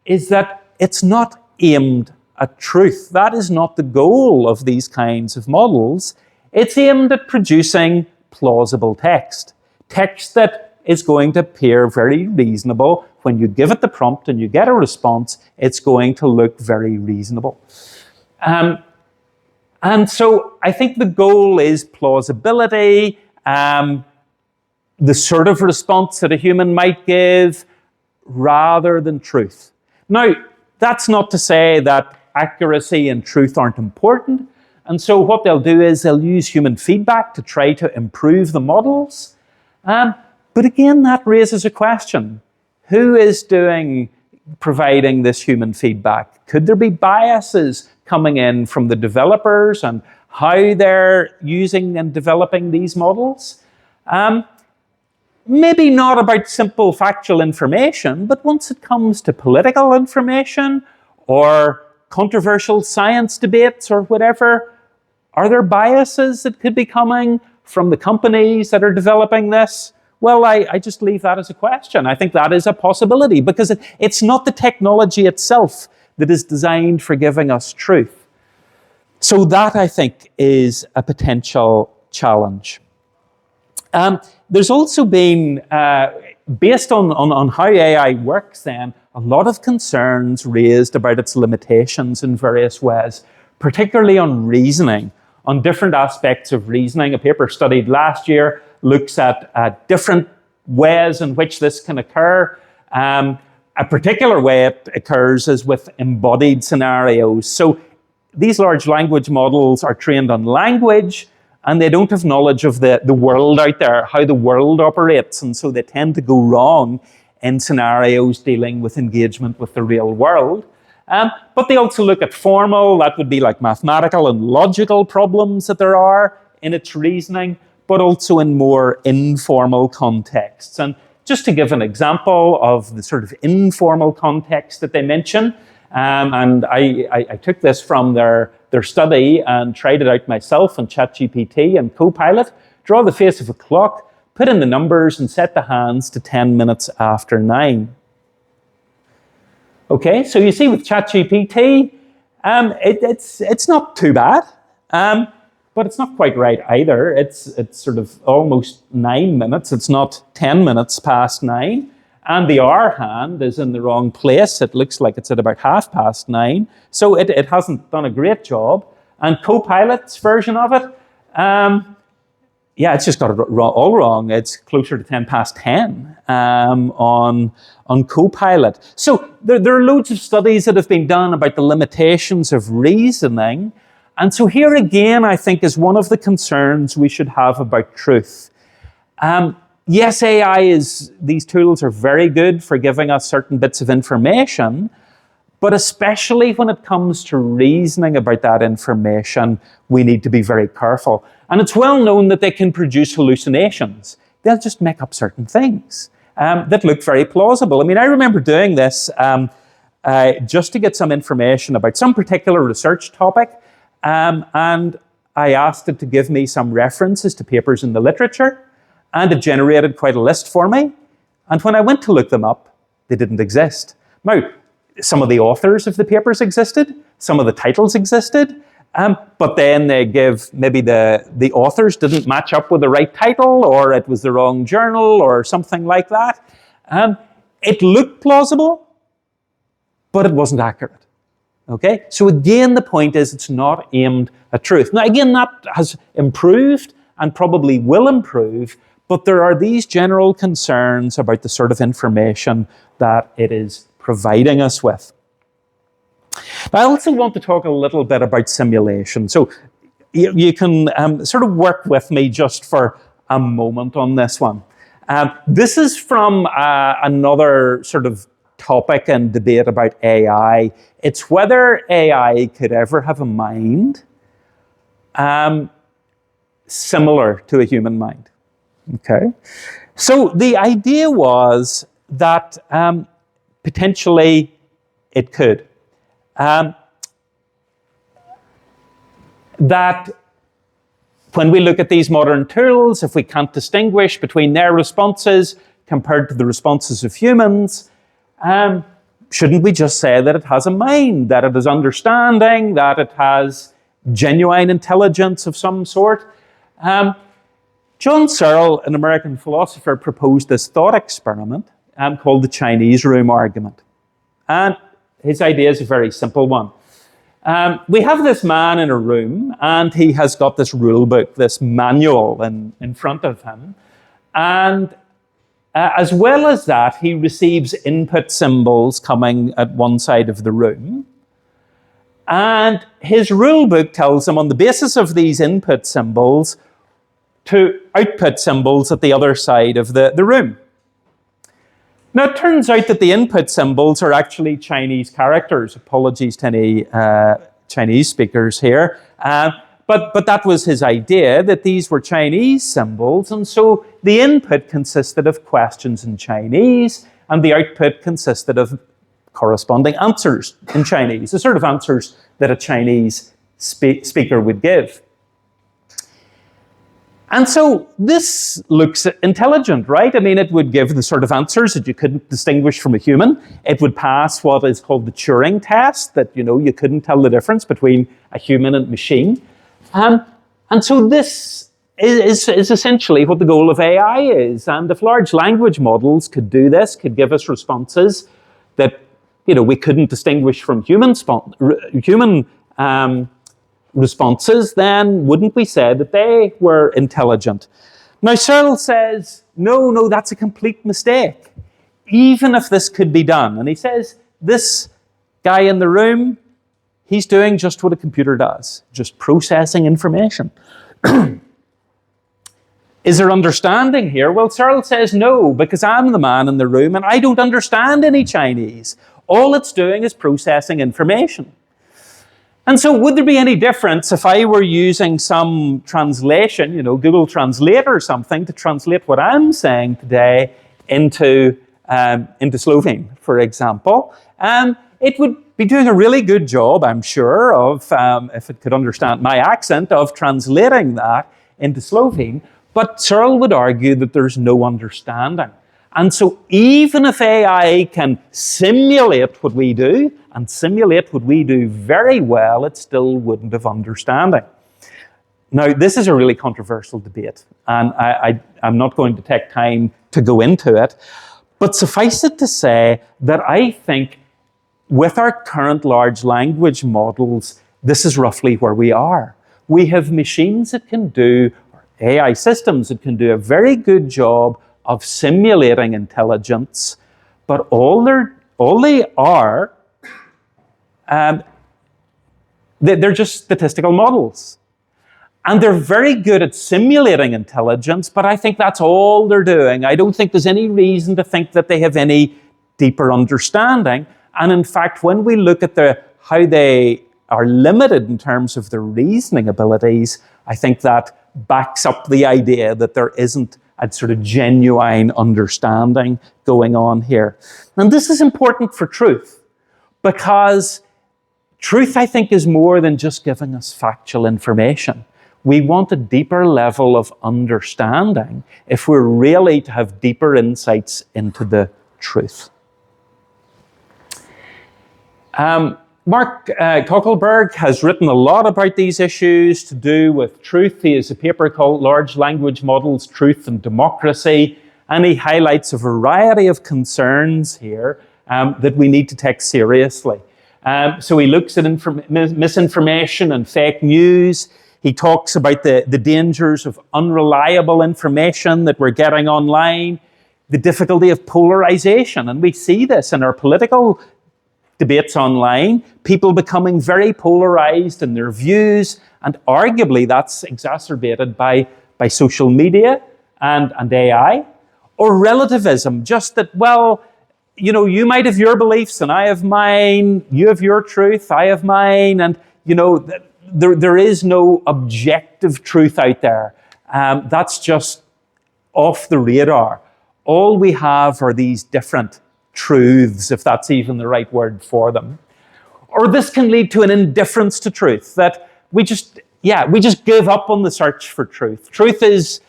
is that it's not aimed at truth. That is not the goal of these kinds of models. It's aimed at producing plausible text. Text that is going to appear very reasonable. When you give it the prompt and you get a response, it's going to look very reasonable. And so I think the goal is plausibility, the sort of response that a human might give, rather than truth. Now, that's not to say that accuracy and truth aren't important. And so what they'll do is they'll use human feedback to try to improve the models. But again, that raises a question. Who is providing this human feedback? Could there be biases coming in from the developers and how they're using and developing these models? Maybe not about simple factual information, but once it comes to political information or controversial science debates or whatever, are there biases that could be coming from the companies that are developing this? Well, I just leave that as a question. I think that is a possibility because it's not the technology itself that is designed for giving us truth. So that, I think, is a potential challenge. There's also been, based on how AI works then, a lot of concerns raised about its limitations in various ways, particularly on reasoning, on different aspects of reasoning. A paper studied last year looks at different ways in which this can occur. A particular way it occurs is with embodied scenarios. So these large language models are trained on language, and they don't have knowledge of the world out there, how the world operates, and so they tend to go wrong in scenarios dealing with engagement with the real world. But they also look at formal, that would be like mathematical and logical problems that there are in its reasoning, but also in more informal contexts. And just to give an example of the sort of informal context that they mention, and I took this from their study and tried it out myself on ChatGPT and Copilot. Draw the face of a clock, put in the numbers, and set the hands to 10 minutes after 9. Okay, so you see with ChatGPT, it's not too bad, but it's not quite right either. It's sort of almost 9 minutes. It's not 10 minutes past 9. And the hour hand is in the wrong place. It looks like it's at about 9:30. So it hasn't done a great job. And Copilot's version of it, it's just got it all wrong. It's closer to 10:10 on Copilot. So there are loads of studies that have been done about the limitations of reasoning. And so here again, I think, is one of the concerns we should have about truth. Yes, these tools are very good for giving us certain bits of information, but especially when it comes to reasoning about that information, we need to be very careful. And it's well known that they can produce hallucinations. They'll just make up certain things that look very plausible. I mean, I remember doing this just to get some information about some particular research topic, and I asked it to give me some references to papers in the literature, and it generated quite a list for me. And when I went to look them up, they didn't exist. Now, some of the authors of the papers existed, some of the titles existed, but then they give, maybe the authors didn't match up with the right title, or it was the wrong journal, or something like that. It looked plausible, but it wasn't accurate. Okay? So again, the point is it's not aimed at truth. Now again, that has improved and probably will improve, but there are these general concerns about the sort of information that it is providing us with. I also want to talk a little bit about simulation. So you can sort of work with me just for a moment on this one. This is from another sort of topic and debate about AI. It's whether AI could ever have a mind similar to a human mind. Okay, so the idea was that potentially it could. That when we look at these modern tools, if we can't distinguish between their responses compared to the responses of humans, shouldn't we just say that it has a mind, that it is understanding, that it has genuine intelligence of some sort? John Searle, an American philosopher, proposed this thought experiment called the Chinese room argument. And his idea is a very simple one. We have this man in a room, and he has got this rule book, this manual in front of him. And as well as that, he receives input symbols coming at one side of the room. And his rule book tells him, on the basis of these input symbols, to output symbols at the other side of the room. Now, it turns out that the input symbols are actually Chinese characters. Apologies to any Chinese speakers here. But that was his idea, that these were Chinese symbols. And so the input consisted of questions in Chinese, and the output consisted of corresponding answers in Chinese, the sort of answers that a Chinese speaker would give. And so this looks intelligent, right? I mean, it would give the sort of answers that you couldn't distinguish from a human. It would pass what is called the Turing test, that, you couldn't tell the difference between a human and machine. And so this is essentially what the goal of AI is. And if large language models could do this, could give us responses that, we couldn't distinguish from human responses, then wouldn't we say that they were intelligent? Now, Searle says, no, that's a complete mistake. Even if this could be done. And he says, this guy in the room, he's doing just what a computer does, just processing information. Is there understanding here? Well, Searle says no, because I'm the man in the room and I don't understand any Chinese. All it's doing is processing information. And so would there be any difference if I were using some translation, you know, Google Translate or something, to translate what I'm saying today into Slovene, for example? It would be doing a really good job, I'm sure, of, if it could understand my accent, of translating that into Slovene. But Searle would argue that there's no understanding. And so even if AI can simulate what we do, and simulate what we do very well, it still wouldn't have understanding. Now, this is a really controversial debate, and I'm not going to take time to go into it, but suffice it to say that I think with our current large language models, this is roughly where we are. We have machines that can do, or AI systems that can do a very good job of simulating intelligence, but all they are, they're just statistical models. And they're very good at simulating intelligence, but I think that's all they're doing. I don't think there's any reason to think that they have any deeper understanding. And in fact, when we look at how they are limited in terms of their reasoning abilities, I think that backs up the idea that there isn't a sort of genuine understanding going on here. And this is important for truth, because truth, I think, is more than just giving us factual information. We want a deeper level of understanding if we're really to have deeper insights into the truth. Mark Kuckelberg has written a lot about these issues to do with truth. He has a paper called Large Language Models, Truth and Democracy, and he highlights a variety of concerns here that we need to take seriously. So he looks at misinformation and fake news. He talks about the dangers of unreliable information that we're getting online, the difficulty of polarization, and we see this in our political debates online, people becoming very polarized in their views, and arguably that's exacerbated by social media and AI, or relativism, just that, well, you know, you might have your beliefs and I have mine, you have your truth, I have mine, and, you know, there is no objective truth out there. That's just off the radar. All we have are these different truths, if that's even the right word for them. Or this can lead to an indifference to truth, that we just give up on the search for truth. Truth is,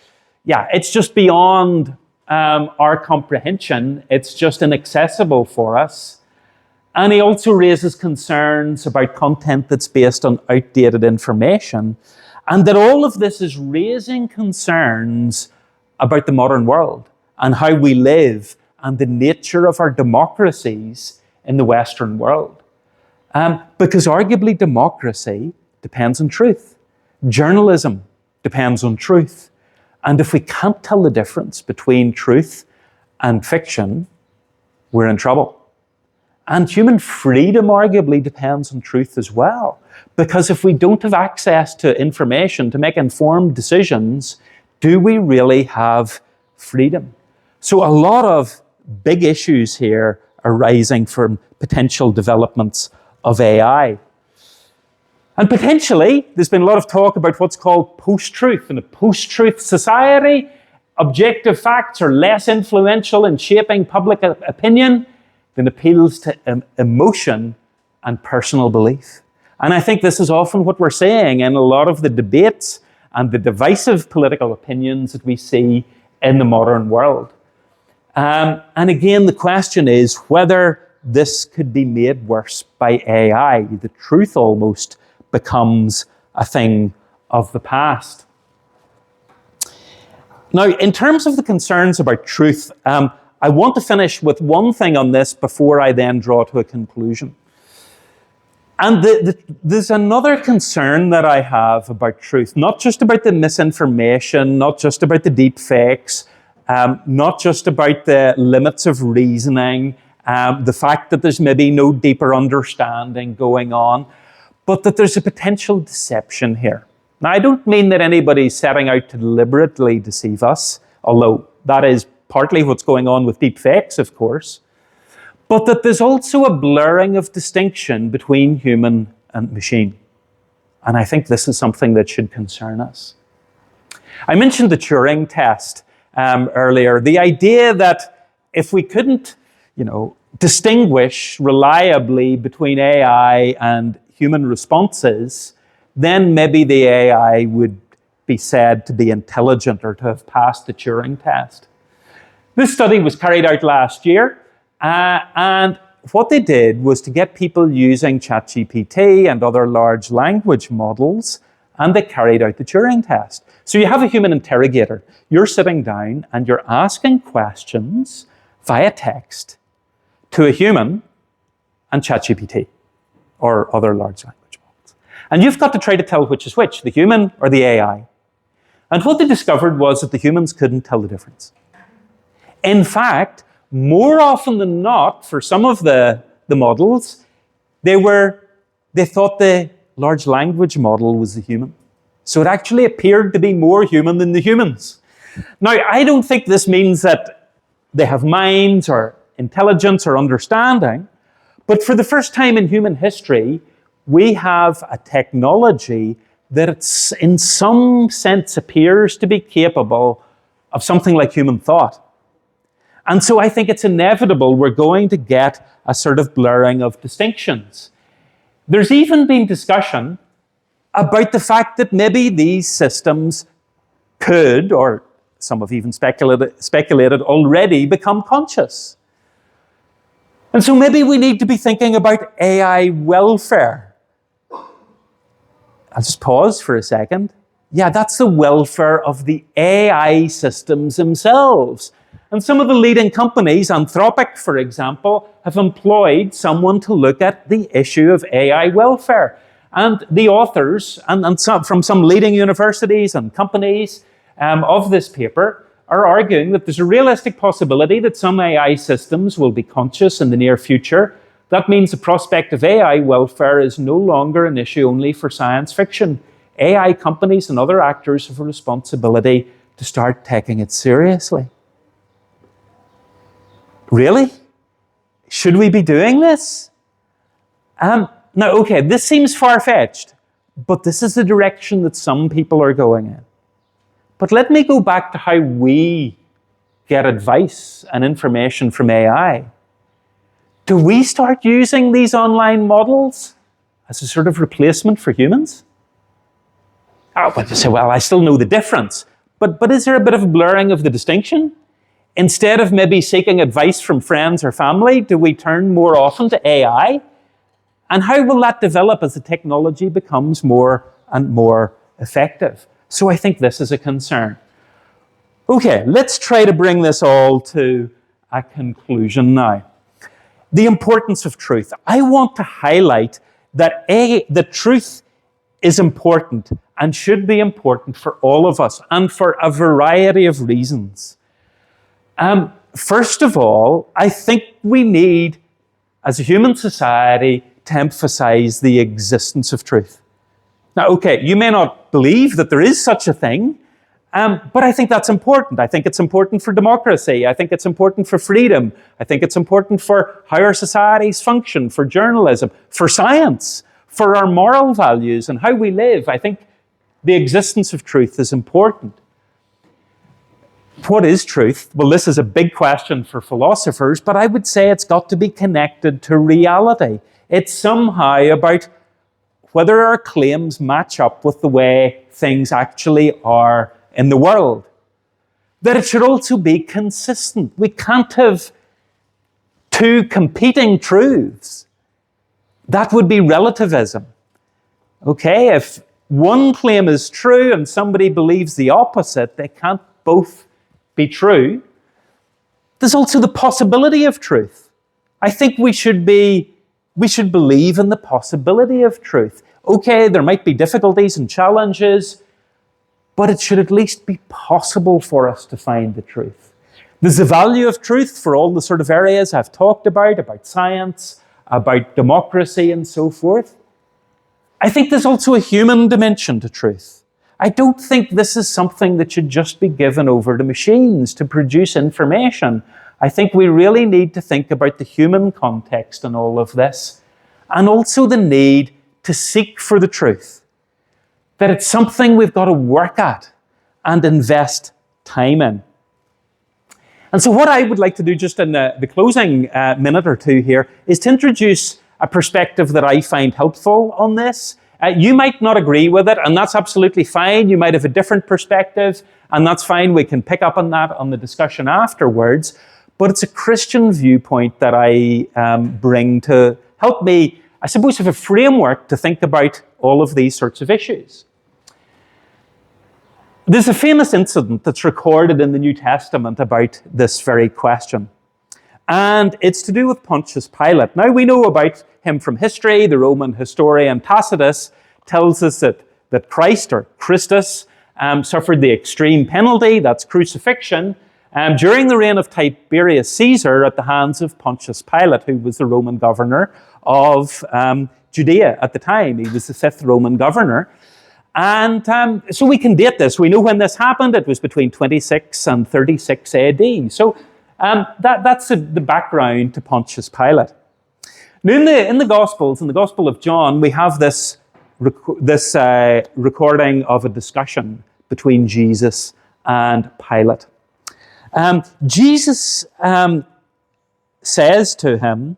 it's just beyond our comprehension. It's just inaccessible for us. And he also raises concerns about content that's based on outdated information, and that all of this is raising concerns about the modern world and how we live and the nature of our democracies in the Western world. Because arguably democracy depends on truth. Journalism depends on truth. And if we can't tell the difference between truth and fiction, we're in trouble. And human freedom arguably depends on truth as well. Because if we don't have access to information to make informed decisions, do we really have freedom? So a lot of big issues here arising from potential developments of AI. And potentially, there's been a lot of talk about what's called post-truth. In a post-truth society, objective facts are less influential in shaping public opinion than appeals to emotion and personal belief. And I think this is often what we're saying in a lot of the debates and the divisive political opinions that we see in the modern world. And again, the question is whether this could be made worse by AI. The truth almost becomes a thing of the past. Now, in terms of the concerns about truth, I want to finish with one thing on this before I then draw to a conclusion. And there's another concern that I have about truth, not just about the misinformation, not just about the deep fakes, not just about the limits of reasoning, the fact that there's maybe no deeper understanding going on, but that there's a potential deception here. Now, I don't mean that anybody's setting out to deliberately deceive us, although that is partly what's going on with deep fakes, of course, but that there's also a blurring of distinction between human and machine. And I think this is something that should concern us. I mentioned the Turing test earlier. The idea that if we couldn't, distinguish reliably between AI and human responses, then maybe the AI would be said to be intelligent or to have passed the Turing test. This study was carried out last year, and what they did was to get people using ChatGPT and other large language models, and they carried out the Turing test. So you have a human interrogator. You're sitting down and you're asking questions via text to a human and ChatGPT or other large language models. And you've got to try to tell which is which, the human or the AI. And what they discovered was that the humans couldn't tell the difference. In fact, more often than not, for some of the models, they thought the large language model was the human. So it actually appeared to be more human than the humans. Now, I don't think this means that they have minds or intelligence or understanding, but for the first time in human history, we have a technology that in some sense appears to be capable of something like human thought. And so I think it's inevitable we're going to get a sort of blurring of distinctions. There's even been discussion about the fact that maybe these systems could, or some have even speculated already, become conscious. And so maybe we need to be thinking about AI welfare. I'll just pause for a second. Yeah, that's the welfare of the AI systems themselves. And some of the leading companies, Anthropic, for example, have employed someone to look at the issue of AI welfare. And the authors, from some leading universities and companies of this paper, are arguing that there's a realistic possibility that some AI systems will be conscious in the near future. That means the prospect of AI welfare is no longer an issue only for science fiction. AI companies and other actors have a responsibility to start taking it seriously. Really? Should we be doing this? Now, okay, this seems far-fetched, but this is the direction that some people are going in. But let me go back to how we get advice and information from AI. Do we start using these online models as a sort of replacement for humans? Oh, but you say, well, I still know the difference. But is there a bit of a blurring of the distinction? Instead of maybe seeking advice from friends or family, do we turn more often to AI? And how will that develop as the technology becomes more and more effective? So I think this is a concern. Okay, let's try to bring this all to a conclusion now. The importance of truth. I want to highlight that the truth is important and should be important for all of us and for a variety of reasons. First of all, I think we need, as a human society, to emphasize the existence of truth. Now, okay, you may not believe that there is such a thing, but I think that's important. I think it's important for democracy. I think it's important for freedom. I think it's important for how our societies function, for journalism, for science, for our moral values and how we live. I think the existence of truth is important. What is truth? Well, this is a big question for philosophers, but I would say it's got to be connected to reality. It's somehow about whether our claims match up with the way things actually are in the world. That it should also be consistent. We can't have two competing truths. That would be relativism. Okay, if one claim is true and somebody believes the opposite, they can't both be true. There's also the possibility of truth. I think we should believe in the possibility of truth. Okay, there might be difficulties and challenges, but it should at least be possible for us to find the truth. There's the value of truth for all the sort of areas I've talked about science, about democracy and so forth. I think there's also a human dimension to truth. I don't think this is something that should just be given over to machines to produce information. I think we really need to think about the human context in all of this, and also the need to seek for the truth. That it's something we've got to work at and invest time in. And so what I would like to do just in the closing minute or two here is to introduce a perspective that I find helpful on this. You might not agree with it, and that's absolutely fine. You might have a different perspective, and that's fine. We can pick up on that on the discussion afterwards. But it's a Christian viewpoint that I bring to help me, I suppose, have a framework to think about all of these sorts of issues. There's a famous incident that's recorded in the New Testament about this very question. And it's to do with Pontius Pilate. Now, we know about him from history. The Roman historian Tacitus tells us that Christ, or Christus, suffered the extreme penalty, that's crucifixion, during the reign of Tiberius Caesar at the hands of Pontius Pilate, who was the Roman governor of Judea at the time. He was the 5th Roman governor. And so we can date this. We know when this happened. It was between 26 and 36 AD. So that's the background to Pontius Pilate. Now in the Gospels, in the Gospel of John, we have this recording of a discussion between Jesus and Pilate. Jesus says to him,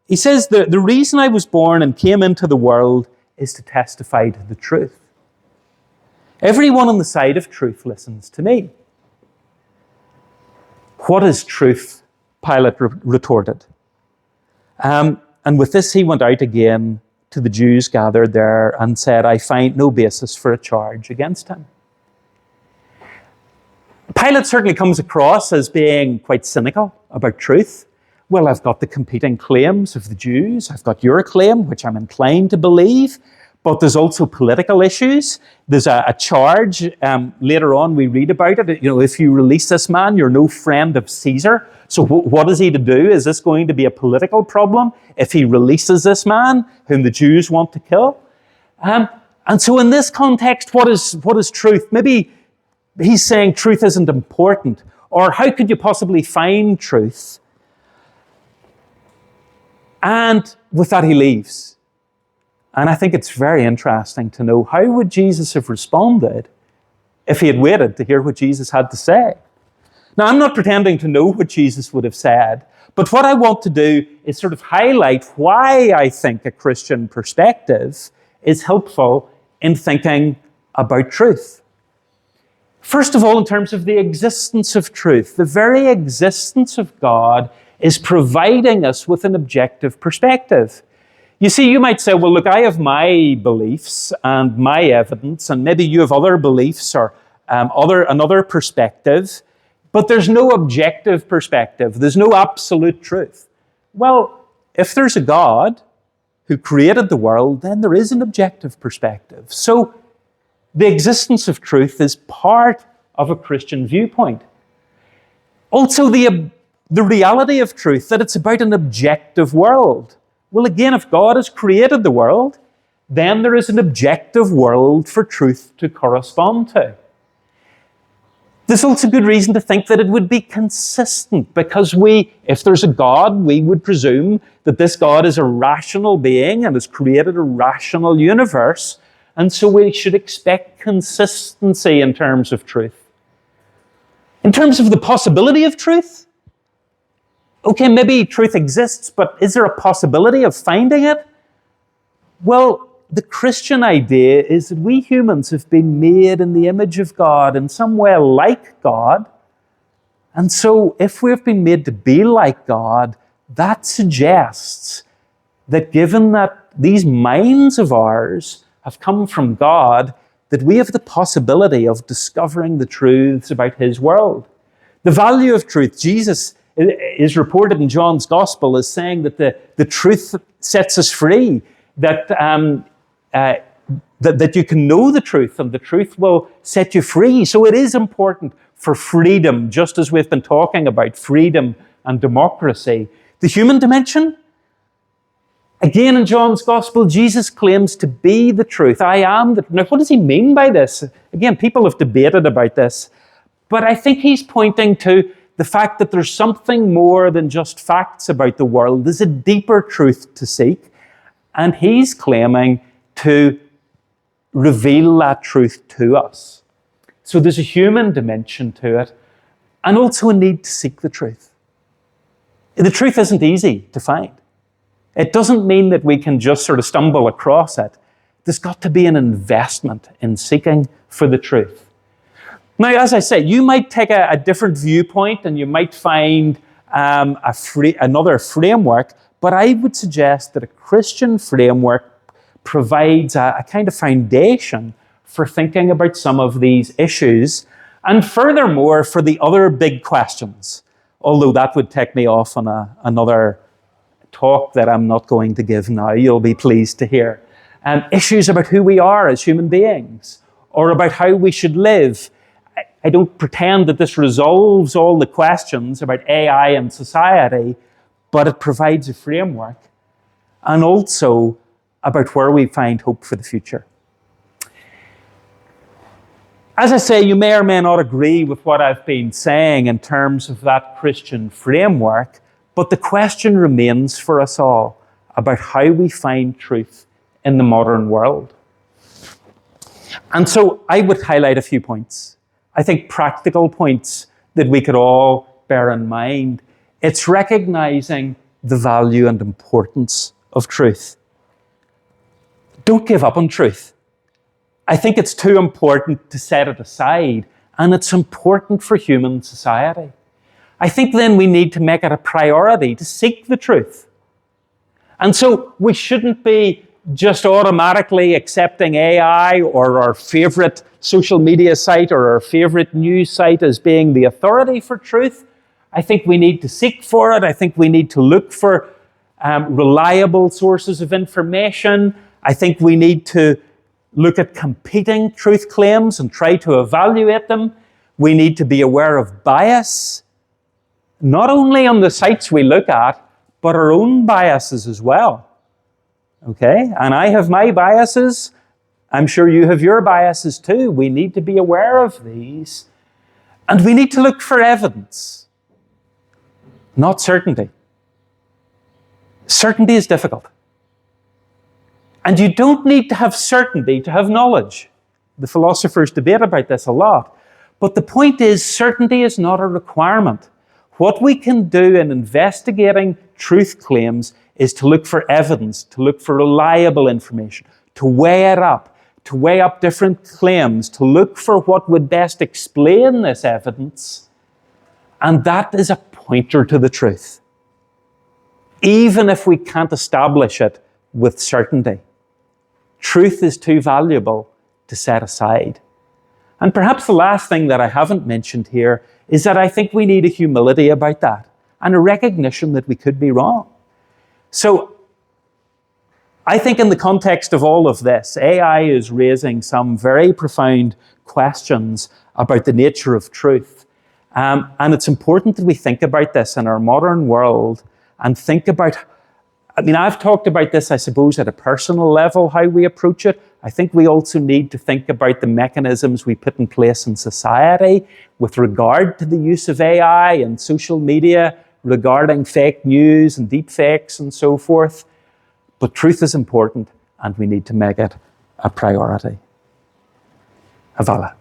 he says, the reason I was born and came into the world is to testify to the truth. Everyone on the side of truth listens to me. What is truth? Pilate retorted. And with this he went out again to the Jews gathered there and said, I find no basis for a charge against him. Pilate certainly comes across as being quite cynical about truth. Well, I've got the competing claims of the Jews. I've got your claim, which I'm inclined to believe. But there's also political issues. There's a charge. Later on, we read about it. If you release this man, you're no friend of Caesar. So what is he to do? Is this going to be a political problem if he releases this man whom the Jews want to kill? And so in this context, what is truth? Maybe he's saying truth isn't important. Or how could you possibly find truth? And with that, he leaves. And I think it's very interesting to know, how would Jesus have responded if he had waited to hear what Jesus had to say? Now, I'm not pretending to know what Jesus would have said, but what I want to do is sort of highlight why I think a Christian perspective is helpful in thinking about truth. First of all, in terms of the existence of truth, the very existence of God is providing us with an objective perspective. You see, you might say, well, look, I have my beliefs and my evidence, and maybe you have other beliefs or another perspective, but there's no objective perspective. There's no absolute truth. Well, if there's a God who created the world, then there is an objective perspective. So the existence of truth is part of a Christian viewpoint. Also, the reality of truth, that it's about an objective world. Well, again, if God has created the world, then there is an objective world for truth to correspond to. There's also good reason to think that it would be consistent, because if there's a God, we would presume that this God is a rational being and has created a rational universe, and so we should expect consistency in terms of truth. In terms of the possibility of truth, okay, maybe truth exists, but is there a possibility of finding it? Well, the Christian idea is that we humans have been made in the image of God, in some way like God. And so if we've been made to be like God, that suggests that given that these minds of ours have come from God, that we have the possibility of discovering the truths about His world. The value of truth, Jesus is reported in John's Gospel as saying that the truth sets us free, that you can know the truth and the truth will set you free. So it is important for freedom, just as we've been talking about freedom and democracy. The human dimension, Again, in John's Gospel, Jesus claims to be the truth. I am the truth. Now, what does he mean by this? Again, people have debated about this, but I think he's pointing to the fact that there's something more than just facts about the world. There's a deeper truth to seek, and he's claiming to reveal that truth to us. So there's a human dimension to it, and also a need to seek the truth. The truth isn't easy to find. It doesn't mean that we can just sort of stumble across it. There's got to be an investment in seeking for the truth. Now, as I say, you might take a different viewpoint and you might find another framework, but I would suggest that a Christian framework provides a kind of foundation for thinking about some of these issues, and furthermore, for the other big questions, although that would take me off on another talk that I'm not going to give now, you'll be pleased to hear. Issues about who we are as human beings, or about how we should live. I don't pretend that this resolves all the questions about AI and society, but it provides a framework, and also about where we find hope for the future. As I say, you may or may not agree with what I've been saying in terms of that Christian framework, but the question remains for us all about how we find truth in the modern world. And so I would highlight a few points. I think practical points that we could all bear in mind. It's recognizing the value and importance of truth. Don't give up on truth. I think it's too important to set it aside, and it's important for human society. I think then we need to make it a priority to seek the truth. And so we shouldn't be just automatically accepting AI or our favorite social media site or our favorite news site as being the authority for truth. I think we need to seek for it. I think we need to look for reliable sources of information. I think we need to look at competing truth claims and try to evaluate them. We need to be aware of bias, not only on the sites we look at, but our own biases as well. Okay? And I have my biases. I'm sure you have your biases too. We need to be aware of these. And we need to look for evidence, not certainty. Certainty is difficult. And you don't need to have certainty to have knowledge. The philosophers debate about this a lot. But the point is, certainty is not a requirement. What we can do in investigating truth claims is to look for evidence, to look for reliable information, to weigh it up, to weigh up different claims, to look for what would best explain this evidence. And that is a pointer to the truth, even if we can't establish it with certainty. Truth is too valuable to set aside. And perhaps the last thing that I haven't mentioned here is that I think we need a humility about that and a recognition that we could be wrong. So I think in the context of all of this, AI is raising some very profound questions about the nature of truth. And it's important that we think about this in our modern world and think about, I've talked about this, I suppose, at a personal level, how we approach it. I think we also need to think about the mechanisms we put in place in society with regard to the use of AI and social media, regarding fake news and deep fakes and so forth. But truth is important, and we need to make it a priority. Havala.